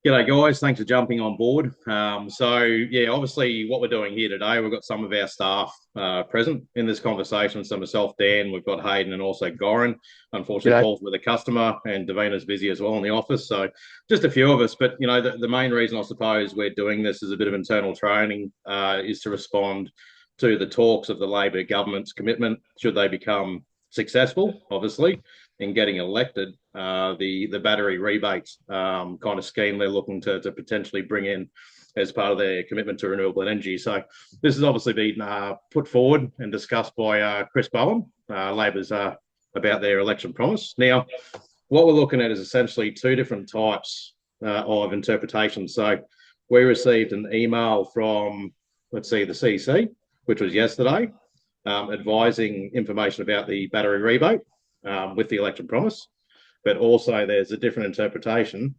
G'day, guys. Thanks for jumping on board. Yeah, obviously, what we're doing here today, we've got some of our staff present in this conversation. So, myself, Dan, we've got Hayden, and also Goran. Unfortunately, G'day. Paul's with a customer, and Davina's busy as well in the office. So, just a few of us. But the main reason I suppose we're doing this is a bit of internal training, is to respond to the talks of the Labor government's commitment should they become successful, obviously, in getting elected, the battery rebates kind of scheme they're looking to potentially bring in as part of their commitment to renewable energy. So this has obviously been put forward and discussed by Chris Bowen, Labor's about their election promise. Now, what we're looking at is essentially two different types of interpretations. So we received an email from, let's see, the CC, which was yesterday, advising information about the battery rebate with the election promise. But also there's a different interpretation,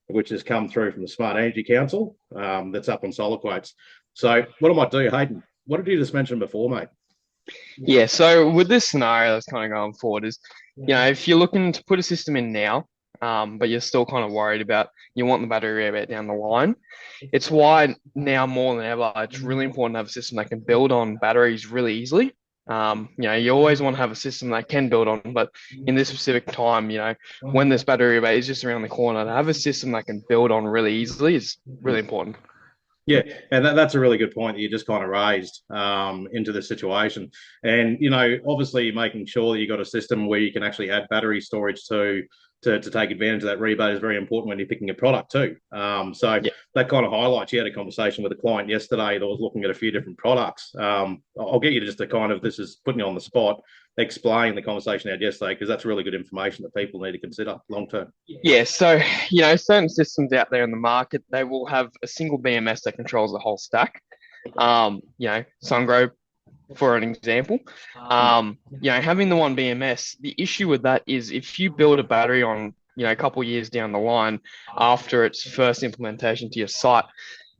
which has come through from the Smart Energy Council, that's up on solar quotes. So what I might do, Hayden, what did you just mention before, mate? Yeah, so with this scenario that's kind of going forward is, if you're looking to put a system in now, but you're still kind of worried about you want the battery rebate down the line, it's why now more than ever it's really important to have a system that can build on batteries really easily. You always want to have a system that can build on, but in this specific time, when this battery rebate is just around the corner, to have a system that can build on really easily is really important. Yeah, and that's a really good point that you just kind of raised into the situation. And, obviously making sure that you've got a system where you can actually add battery storage to take advantage of that rebate is very important when you're picking a product too. So Yeah. that kind of highlights, you had a conversation with a client yesterday that was looking at a few different products. I'll get you to just to kind of, this is putting you on the spot, explain the conversation I had yesterday, because that's really good information that people need to consider long term. Yeah, so certain systems out there in the market, they will have a single BMS that controls the whole stack. SunGrow, for an example. Having the one BMS, the issue with that is if you build a battery on, a couple of years down the line after its first implementation to your site,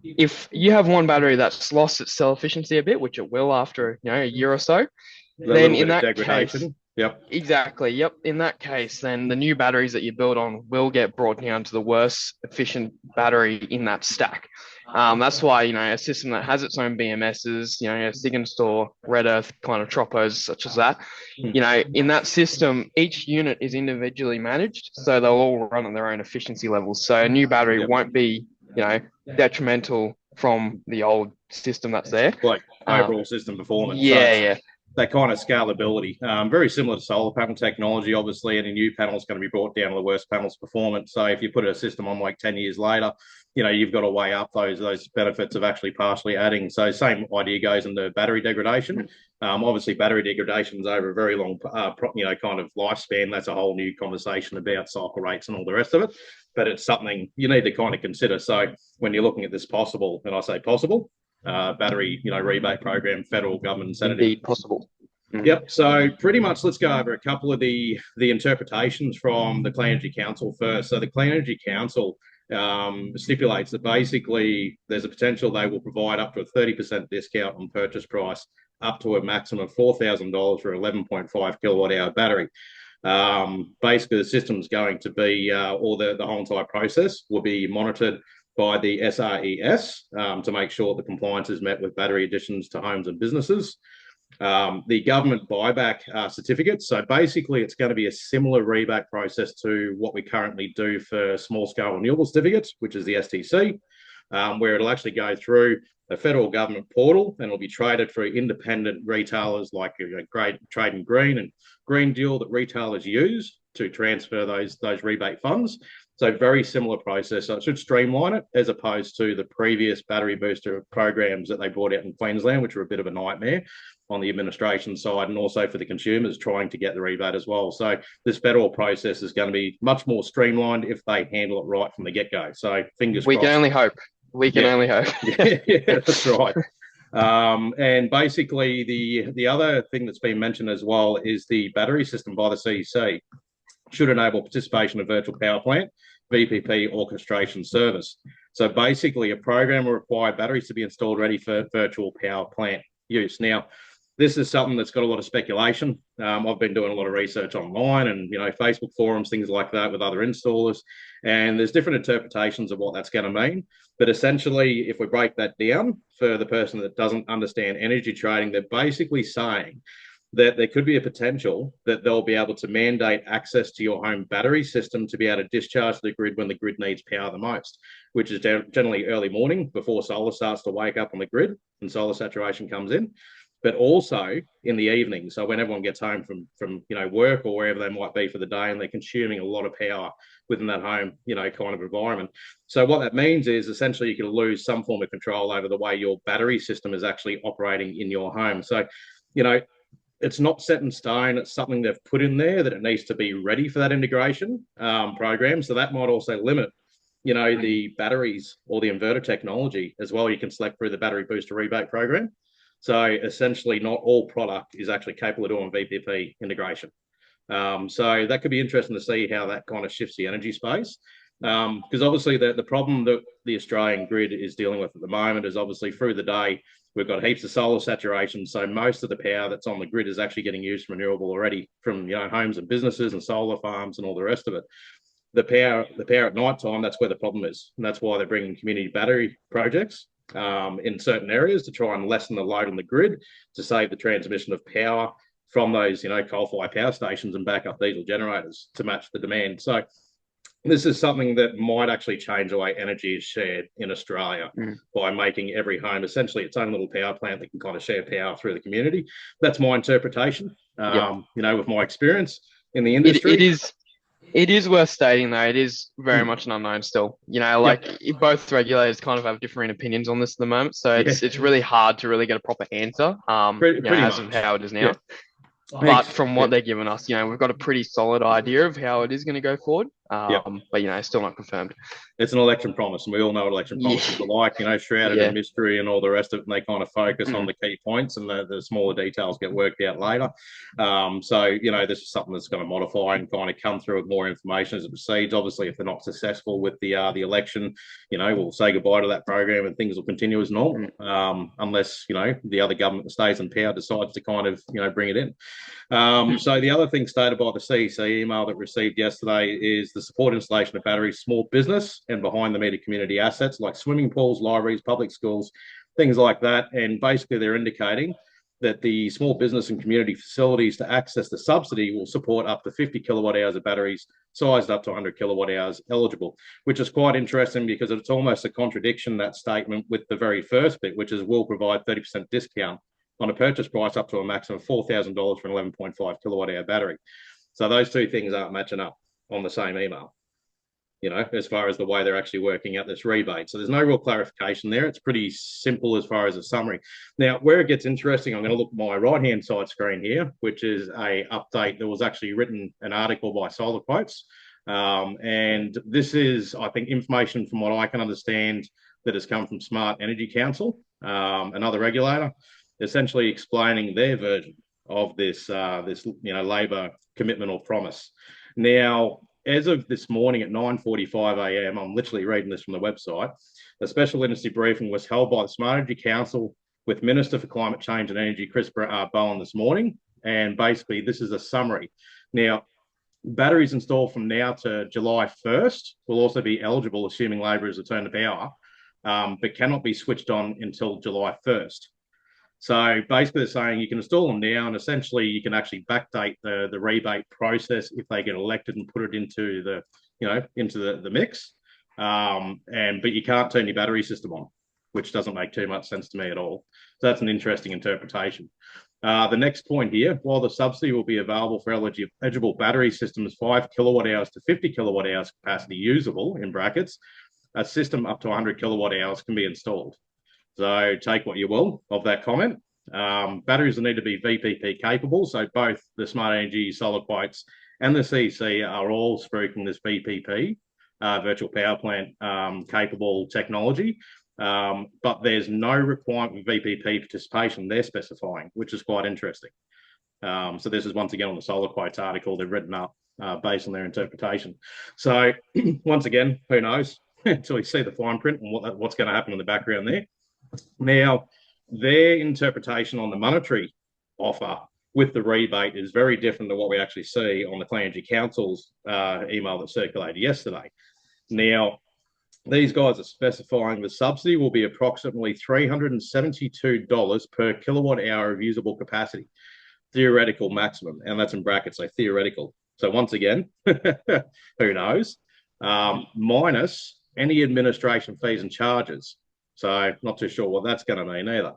if you have one battery that's lost its cell efficiency a bit, which it will after, a year or so, A then little in bit of that case, degradation. Yep. exactly. Yep. In that case, then the new batteries that you build on will get brought down to the worst efficient battery in that stack. That's why, a system that has its own BMSs, Store, Red Earth kind of tropos such as that, in that system, each unit is individually managed. So they'll all run at their own efficiency levels. So a new battery Yep. won't be, detrimental from the old system that's there. Like Uh, overall system performance. So yeah, it's yeah. that kind of scalability. Very similar to solar panel technology. Obviously, any new panel is going to be brought down to the worst panel's performance. So if you put a system on like 10 years later, you've got to weigh up those benefits of actually partially adding. So same idea goes into battery degradation. Obviously, battery degradation is over a very long, kind of lifespan. That's a whole new conversation about cycle rates and all the rest of it. But it's something you need to kind of consider. So when you're looking at this possible, and I say possible, battery, rebate program, federal government incentive. Indeed possible. Mm. Yep. So pretty much, let's go over a couple of the interpretations from the Clean Energy Council first. So the Clean Energy Council stipulates that basically there's a potential they will provide up to a 30% discount on purchase price, up to a maximum of $4,000 for 11.5 kilowatt hour battery. Basically, the system's going to be, or the whole entire process will be monitored by the SRES to make sure the compliance is met with battery additions to homes and businesses. The government buyback certificates. So basically, it's going to be a similar rebate process to what we currently do for small scale renewable certificates, which is the STC, where it'll actually go through a federal government portal and it'll be traded for independent retailers like Trade and Green and Green Deal that retailers use to transfer those rebate funds. So very similar process. So it should streamline it as opposed to the previous battery booster programs that they brought out in Queensland, which were a bit of a nightmare on the administration side and also for the consumers trying to get the rebate as well. So this federal process is going to be much more streamlined if they handle it right from the get-go. So fingers We can crossed. only hope. We can Yeah, only hope. yeah, that's right. And basically, the other thing that's been mentioned as well is the battery system by the CEC should enable participation of virtual power plant, VPP orchestration service. So basically, a program will require batteries to be installed ready for virtual power plant use. Now, this is something that's got a lot of speculation. I've been doing a lot of research online and Facebook forums, things like that, with other installers, and there's different interpretations of what that's going to mean. But essentially, if we break that down for the person that doesn't understand energy trading, they're basically saying that there could be a potential that they'll be able to mandate access to your home battery system to be able to discharge the grid when the grid needs power the most, which is generally early morning before solar starts to wake up on the grid and solar saturation comes in, but also in the evening. So when everyone gets home from work or wherever they might be for the day, and they're consuming a lot of power within that home, kind of environment. So what that means is essentially you can lose some form of control over the way your battery system is actually operating in your home. So, it's not set in stone. It's something they've put in there that it needs to be ready for that integration program. So that might also limit, the batteries or the inverter technology as well. You can select through the battery booster rebate program. So essentially, not all product is actually capable of doing VPP integration. So that could be interesting to see how that kind of shifts the energy space. Because obviously the problem that the Australian grid is dealing with at the moment is obviously through the day, we've got heaps of solar saturation. So most of the power that's on the grid is actually getting used from renewable already from, homes and businesses and solar farms and all the rest of it. The power at night time, that's where the problem is. And that's why they're bringing community battery projects in certain areas to try and lessen the load on the grid to save the transmission of power from those, coal-fired power stations and backup diesel generators to match the demand. So this is something that might actually change the way energy is shared in Australia by making every home essentially its own little power plant that can kind of share power through the community. That's my interpretation, with my experience in the industry. It is worth stating, though, it is very much an unknown still. Both regulators kind of have differing opinions on this at the moment, so it's really hard to really get a proper answer pretty as much. of how it is now. But from what they're giving us, we've got a pretty solid idea of how it is going to go forward. But still not confirmed. It's an election promise, and we all know what election promises are like, shrouded in mystery and all the rest of it, and they kind of focus on the key points, and the smaller details get worked out later. So, this is something that's going to modify and kind of come through with more information as it proceeds. Obviously, if they're not successful with the election, we'll say goodbye to that program and things will continue as normal, unless, the other government that stays in power decides to kind of, bring it in. So the other thing stated by the CEC email that received yesterday is the support installation of batteries, small business and behind the meter community assets like swimming pools, libraries, public schools, things like that. And basically they're indicating that the small business and community facilities to access the subsidy will support up to 50 kilowatt hours of batteries sized up to 100 kilowatt hours eligible, which is quite interesting because it's almost a contradiction, that statement, with the very first bit, which is will provide 30% discount on a purchase price up to a maximum of $4,000 for an 11.5 kilowatt hour battery. So those two things aren't matching up on the same email, as far as the way they're actually working out this rebate. So there's no real clarification there. It's pretty simple as far as a summary. Now, where it gets interesting, I'm going to look at my right-hand side screen here, which is a update that was actually written, an article by Solar Quotes. And this is, I think, information from what I can understand that has come from Smart Energy Council, another regulator, essentially explaining their version of this Labor commitment or promise. Now, as of this morning at 9:45 a.m., I'm literally reading this from the website, a special industry briefing was held by the Smart Energy Council with Minister for Climate Change and Energy, Chris Bowen, this morning. And basically, this is a summary. Now, batteries installed from now to July 1st will also be eligible, assuming Labor is returned to power, but cannot be switched on until July 1st. So basically they're saying you can install them now, and essentially you can actually backdate the rebate process if they get elected and put it into the mix. But you can't turn your battery system on, which doesn't make too much sense to me at all. So that's an interesting interpretation. The next point here, while the subsidy will be available for eligible battery systems 5 kilowatt hours to 50 kilowatt hours capacity usable, in brackets, a system up to 100 kilowatt hours can be installed. So take what you will of that comment. Batteries will need to be VPP capable. So both the Smart Energy, Solar Quotes, and the CC are all speaking this VPP, virtual power plant capable technology. But there's no requirement for VPP participation they're specifying, which is quite interesting. So this is once again on the Solar Quotes article they've written up based on their interpretation. So once again, who knows until we see the fine print and what's going to happen in the background there. Now, their interpretation on the monetary offer with the rebate is very different to what we actually see on the Clean Energy Council's email that circulated yesterday. Now, these guys are specifying the subsidy will be approximately $372 per kilowatt hour of usable capacity, theoretical maximum, and that's in brackets, so theoretical. So once again, who knows? Minus any administration fees and charges. So not too sure what that's going to mean either.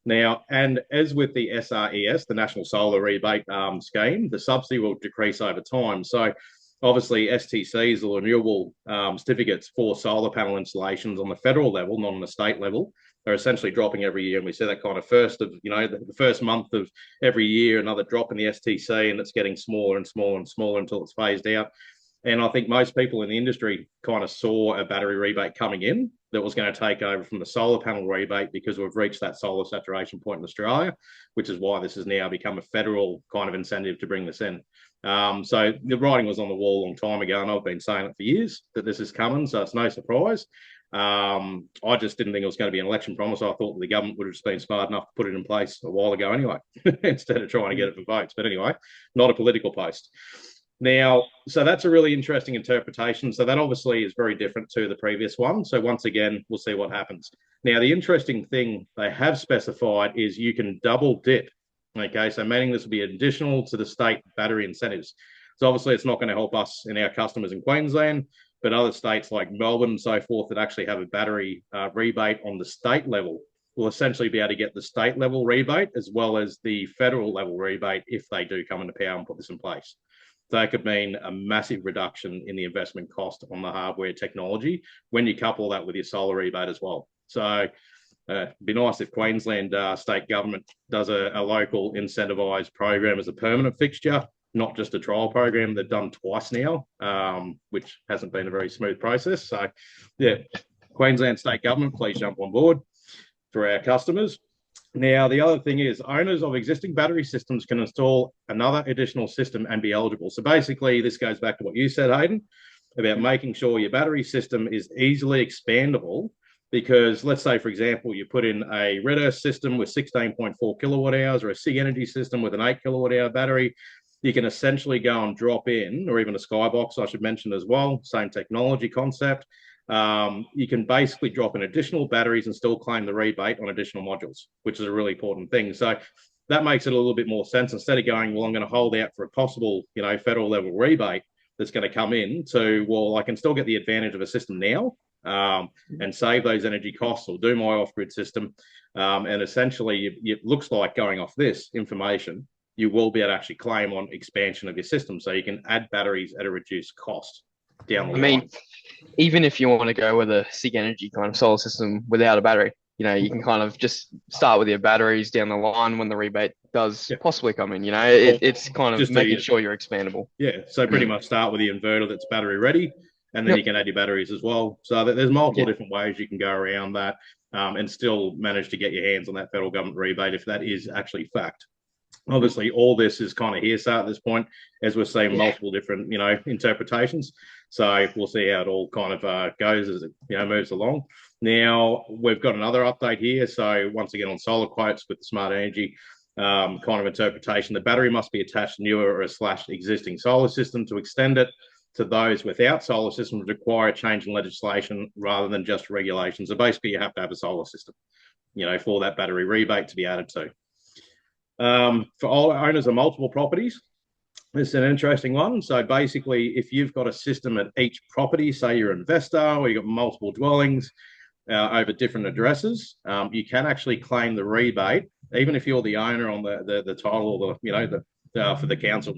Now, and as with the SRES, the National Solar Rebate Scheme, the subsidy will decrease over time. So obviously STCs or renewable certificates for solar panel installations on the federal level, not on the state level, are essentially dropping every year. And we see that kind of the first month of every year, another drop in the STC, and it's getting smaller and smaller and smaller until it's phased out. And I think most people in the industry kind of saw a battery rebate coming in that was going to take over from the solar panel rebate, because we've reached that solar saturation point in Australia, which is why this has now become a federal kind of incentive to bring this in. So the writing was on the wall a long time ago, and I've been saying it for years that this is coming, so it's no surprise. I just didn't think it was going to be an election promise. I thought the government would have just been smart enough to put it in place a while ago anyway, instead of trying to get it for votes. But anyway, not a political post. Now, so that's a really interesting interpretation. So that obviously is very different to the previous one. So once again, we'll see what happens. Now, the interesting thing they have specified is you can double dip. Okay, so meaning this will be additional to the state battery incentives. So obviously it's not going to help us and our customers in Queensland, but other states like Melbourne and so forth that actually have a battery rebate on the state level will essentially be able to get the state level rebate as well as the federal level rebate if they do come into power and put this in place. So that could mean a massive reduction in the investment cost on the hardware technology when you couple that with your solar rebate as well. So it'd be nice if Queensland state government does a local incentivised program as a permanent fixture, not just a trial program they've done twice now, which hasn't been a very smooth process. So yeah, Queensland state government, please jump on board for our customers. Now, the other thing is owners of existing battery systems can install another additional system and be eligible. So basically, this goes back to what you said, Hayden, about making sure your battery system is easily expandable. Because let's say, for example, you put in a Red Earth system with 16.4 kilowatt hours or a SIG Energy system with an 8 kilowatt hour battery, you can essentially go and drop in, or even a Skybox, I should mention as well, same technology concept. You can basically drop in additional batteries and still claim the rebate on additional modules, which is a really important thing. So that makes it a little bit more sense. Instead of going, well, I'm going to hold out for a possible, federal level rebate that's going to come in to, well, I can still get the advantage of a system now and save those energy costs or do my off-grid system. And essentially, it looks like going off this information, you will be able to actually claim on expansion of your system. So you can add batteries at a reduced cost down the line. I mean, even if you want to go with a SIG Energy kind of solar system without a battery, you can kind of just start with your batteries down the line when the rebate does possibly come in. It's kind of just making sure you're expandable. Yeah, so pretty much start with the inverter that's battery ready, and then you can add your batteries as well. So there's multiple different ways you can go around that and still manage to get your hands on that federal government rebate if that is actually fact. Obviously, all this is kind of hearsay at this point, as we're seeing multiple different, interpretations. So we'll see how it all kind of goes as it, moves along. Now, we've got another update here. So once again, on solar quotes with the smart energy kind of interpretation, the battery must be attached to newer or / existing solar system. To extend it to those without solar systems require a change in legislation rather than just regulations. So basically, you have to have a solar system, for that battery rebate to be added to. For all owners of multiple properties, this is an interesting one. So basically, if you've got a system at each property, say you're an investor or you've got multiple dwellings over different addresses, you can actually claim the rebate, even if you're the owner on the title or for the council,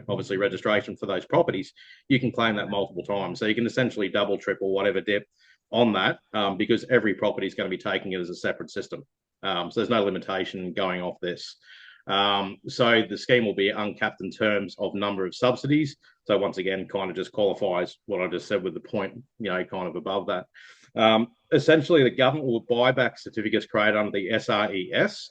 obviously registration for those properties, you can claim that multiple times. So you can essentially double, triple, whatever dip on that because every property is going to be taking it as a separate system. So there's no limitation going off this. So the scheme will be uncapped in terms of number of subsidies. So once again, kind of just qualifies what I just said with the point, kind of above that. Essentially, the government will buy back certificates created under the SRES.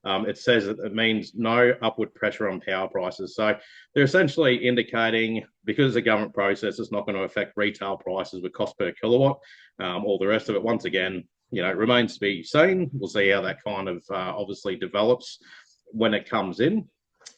It says that it means no upward pressure on power prices. So they're essentially indicating, because it's a government process, it's not going to affect retail prices with cost per kilowatt, all the rest of it. Once again, it remains to be seen. We'll see how that kind of obviously develops when it comes in.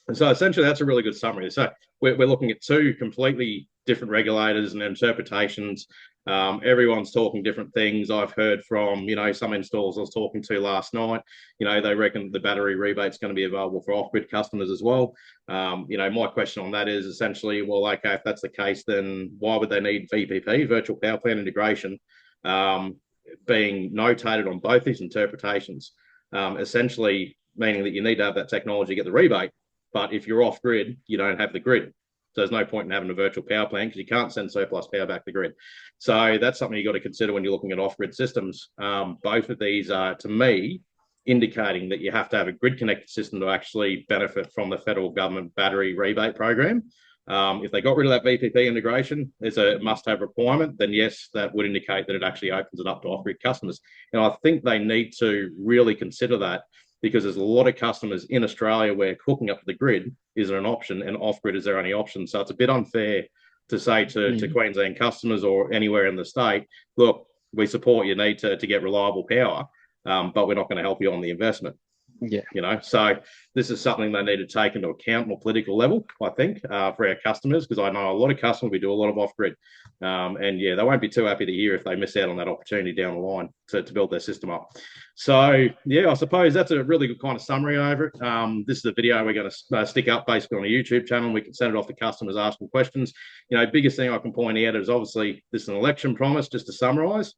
And so essentially, that's a really good summary. So we're looking at two completely different regulators and interpretations. Everyone's talking different things. I've heard from, some installers I was talking to last night, they reckon the battery rebate's going to be available for off-grid customers as well. My question on that is essentially, well, okay, if that's the case, then why would they need VPP, virtual power plant integration, being notated on both these interpretations? Essentially meaning that you need to have that technology to get the rebate. But if you're off grid, you don't have the grid. So there's no point in having a virtual power plant because you can't send surplus power back to the grid. So that's something you've got to consider when you're looking at off-grid systems. Both of these are, to me, indicating that you have to have a grid-connected system to actually benefit from the federal government battery rebate program. If they got rid of that VPP integration as a must-have requirement, then yes, that would indicate that it actually opens it up to off-grid customers. And I think they need to really consider that, because there's a lot of customers in Australia where hooking up to the grid isn't an option and off-grid is their only option. So it's a bit unfair to say to Queensland customers or anywhere in the state, look, we support your need to get reliable power, but we're not going to help you on the investment. Yeah. So this is something they need to take into account on a political level, I think, for our customers, because I know a lot of customers, we do a lot of off-grid. And yeah, they won't be too happy to hear if they miss out on that opportunity down the line to build their system up. So yeah, I suppose that's a really good kind of summary over it. This is a video we're going to stick up basically on a YouTube channel. We can send it off to customers asking questions. Biggest thing I can point out is obviously this is an election promise, just to summarize.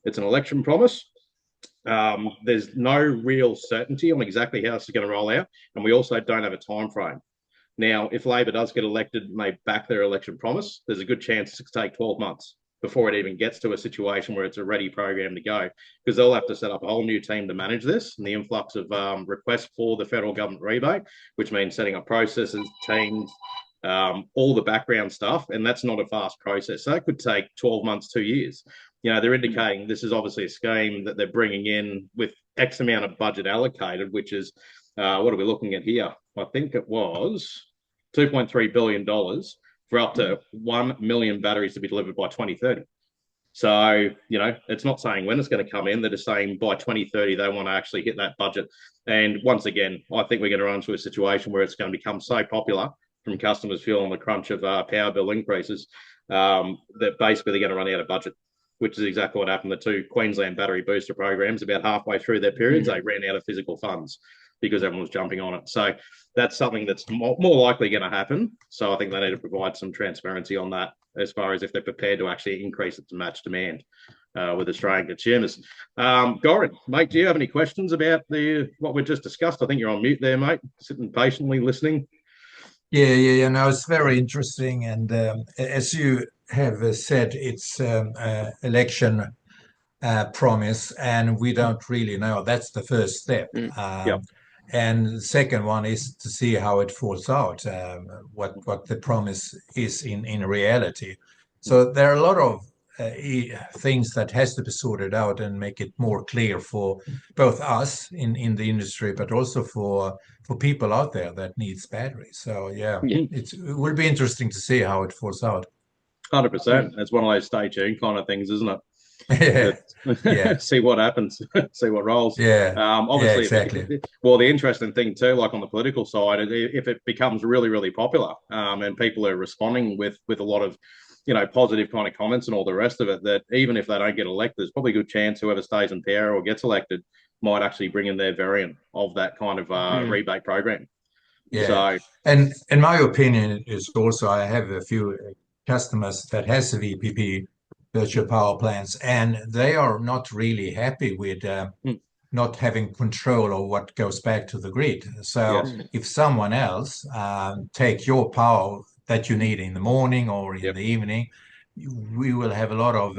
It's an election promise. There's no real certainty on exactly how this is going to roll out, and we also don't have a time frame. Now, if Labor does get elected and they back their election promise, there's a good chance it could take 12 months before it even gets to a situation where it's a ready program to go, because they'll have to set up a whole new team to manage this and the influx of requests for the federal government rebate, which means setting up processes, teams, all the background stuff, and that's not a fast process. So it could take 12 months, 2 years. They're indicating this is obviously a scheme that they're bringing in with X amount of budget allocated, which is, what are we looking at here? I think it was $2.3 billion for up to 1 million batteries to be delivered by 2030. So, it's not saying when it's going to come in. They're just saying by 2030, they want to actually hit that budget. And once again, I think we're going to run into a situation where it's going to become so popular from customers feeling the crunch of power bill increases that basically they're going to run out of budget, which is exactly what happened. The two Queensland battery booster programs, about halfway through their periods, they ran out of physical funds because everyone was jumping on it. So that's something that's more likely going to happen. So I think they need to provide some transparency on that as far as if they're prepared to actually increase it to match demand with Australian consumers. Goran, mate, do you have any questions about what we just discussed? I think you're on mute there, mate, sitting patiently listening. Yeah. No, it's very interesting. And as you have said, it's election promise, and we don't really know. That's the first step. Yep. And the second one is to see how it falls out, what the promise is in reality. So there are a lot of things that has to be sorted out and make it more clear for both us in the industry, but also for people out there that needs batteries. So yeah. It will be interesting to see how it falls out. 100%. It's one of those stay tuned kind of things, isn't it? Yeah. See what happens, see what rolls. Yeah. Obviously, exactly. The interesting thing too, like on the political side, if it becomes really, really popular, and people are responding with a lot of, positive kind of comments and all the rest of it, that even if they don't get elected, there's probably a good chance whoever stays in power or gets elected might actually bring in their variant of that kind of rebate program. Yeah. So, and in my opinion is also, I have a few customers that has a VPP, virtual power plants, and they are not really happy with not having control of what goes back to the grid. So if someone else take your power that you need in the morning or in the evening, we will have a lot of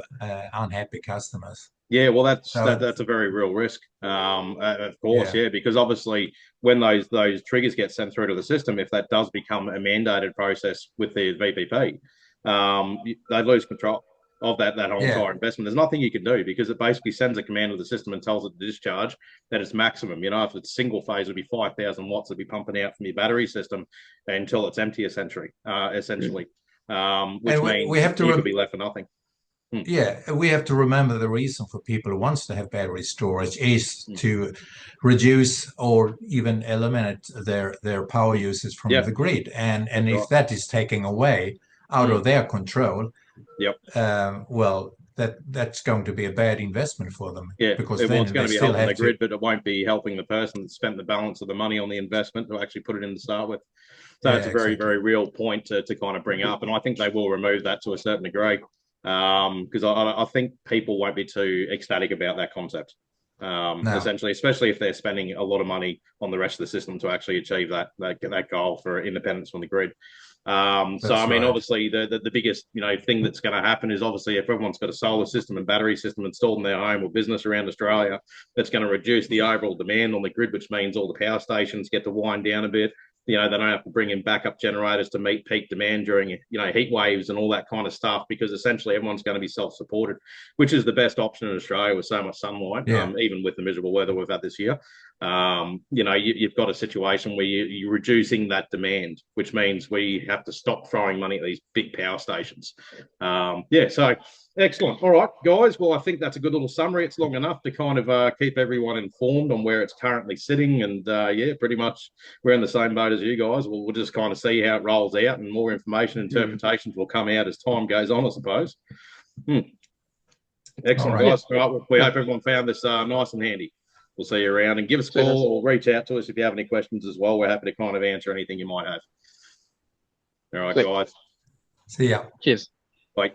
unhappy customers. Yeah, well, that's a very real risk, of course, because obviously when those triggers get sent through to the system, if that does become a mandated process with the VPP, they lose control of that whole entire investment. There's nothing you can do because it basically sends a command to the system and tells it to discharge that it's maximum. If it's single phase, it'd be 5,000 watts. It'd be pumping out from your battery system until it's empty, essentially. Which means we have to be left for nothing. Yeah, we have to remember the reason for people who wants to have battery storage is Mm. to reduce or even eliminate their power usage from Yep. the grid. And That's if right. that is taking away out of their control, Yep. well, that's going to be a bad investment for them, Yeah, because well, it's then going they to be still helping the have to. grid, but it won't be helping the person that spent the balance of the money on the investment to actually put it in to start with. So Yeah, it's a very, exactly. very real point to kind of bring up. And I think they will remove that to a certain degree, because I think people won't be too ecstatic about that concept. No. Essentially, especially if they're spending a lot of money on the rest of the system to actually achieve that goal for independence from the grid. So I mean, right. obviously, the biggest thing that's going to happen is, obviously, if everyone's got a solar system and battery system installed in their home or business around Australia, that's going to reduce the overall demand on the grid, which means all the power stations get to wind down a bit. They don't have to bring in backup generators to meet peak demand during heat waves and all that kind of stuff, because essentially everyone's going to be self-supported, which is the best option in Australia with so much sunlight. Yeah. Even with the miserable weather we've had this year, you've got a situation where you're reducing that demand, which means we have to stop throwing money at these big power stations. So excellent. All right, guys. Well, I think that's a good little summary. It's long enough to kind of keep everyone informed on where it's currently sitting. And pretty much we're in the same boat as you guys. We'll just kind of see how it rolls out, and more information, interpretations will come out as time goes on, I suppose. Excellent, All right. guys. All right, well, we hope everyone found this nice and handy. We'll see you around, and give us a call or reach out to us if you have any questions as well. We're happy to kind of answer anything you might have. All right, guys. See ya. Cheers. Bye.